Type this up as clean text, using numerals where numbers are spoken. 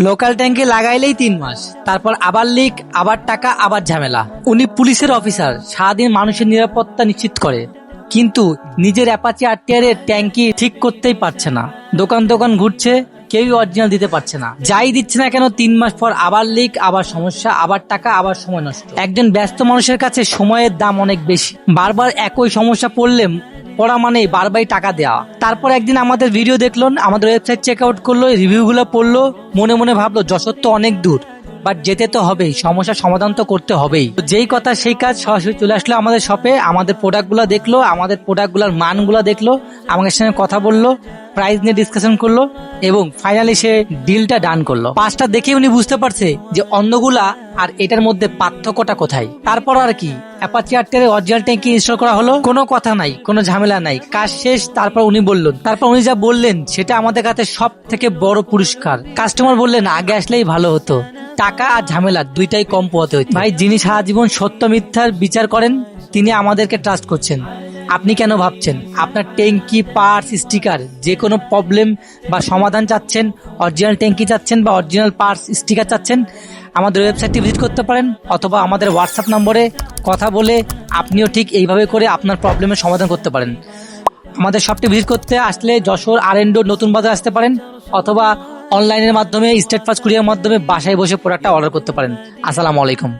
Local ট্যাঙ্কে লাগাইলেই 3 মাস, তারপর আবার লিক, আবার টাকা, আবার ঝামেলা। উনি পুলিশের অফিসার, সারাদিন মানুষের নিরাপত্তা নিশ্চিত করে, কিন্তু নিজের অ্যাপাচি আরটিআর ট্যাঙ্কি ঠিক করতেই পারছে না। দোকান দোকান ঘুরছে, কেউই অরিজিনাল দিতে পারছে না। যাই দিচ্ছে না কেন 3 মাস পর আবার লিক, আবার সমস্যা, আবার টাকা, আবার সময় নষ্ট। একজন ব্যস্ত মানুষের কাছে সময়ের দাম অনেক বেশি। বারবার একই সমস্যা পড়া মানেই বারবারই টাকা দেওয়া। তারপর একদিন আমাদের ভিডিও দেখলো, আমাদের ওয়েবসাইট চেক আউট করলো, রিভিউগুলো পড়লো, মনে মনে ভাবলো যশোর তো অনেক দূর, বাট যেতে তো হবেই, সমস্যার সমাধান তো করতে হবেই। যেই কথা সেই কাজ, সরাসরি চলে আসলো আমাদের শপে, আমাদের প্রোডাক্টগুলো দেখলো, আমাদের প্রোডাক্টগুলোর মানগুলো দেখলো, আমাদের সঙ্গে কথা বললো, প্রাইস নিয়ে ডিসকাশন করলো এবং ফাইনালি সে ডিলটা ডান করলো। পাঁচটা দেখে উনি বুঝতে পারছে যে অন্যগুলা আর এটার মধ্যে পার্থক্যটা কোথায়। তারপর আর কি, অ্যাপাচি আরটিআর অরিজিনাল ট্যাঙ্কি ইনস্টল করা হলো, কোনো কথা নাই, কোনো ঝামেলা নাই, কাজ শেষ। তারপর উনি যা বললেন সেটা আমাদের কাছে সব থেকে বড় পুরস্কার। কাস্টমার বললেন আগে আসলেই ভালো হতো, টাকা আর ঝামেলা দুইটাই কম পোহাতে হতো। ভাই, যিনি সারা জীবন সত্য মিথ্যার বিচার করেন, তিনি আমাদেরকে ট্রাস্ট করছেন। আপনি কেন ভাবছেন আপনার ট্যাঙ্কি, পার্টস, স্টিকার, যে কোনো প্রবলেম বা সমাধান চাচ্ছেন, অরিজিনাল ট্যাঙ্কি চাচ্ছেন বা অরিজিনাল পার্টস, স্টিকার চাচ্ছেন, আমাদের ওয়েবসাইটটি ভিজিট করতে পারেন, অথবা আমাদের হোয়াটসঅ্যাপ নম্বরে কথা বলে আপনিও ঠিক এইভাবে করে আপনার প্রবলেমের সমাধান করতে পারেন। আমাদের শপটি ভিজিট করতে আসলে যশোর আর.এন. রোড নতুন বাজার আসতে পারেন, অথবা অনলাইনের মাধ্যমে, স্টেট ফাস্ট কুরিয়ার মাধ্যমে বাসায় বসে প্রোডাক্টটা অর্ডার করতে পারেন। আসসালামু আলাইকুম।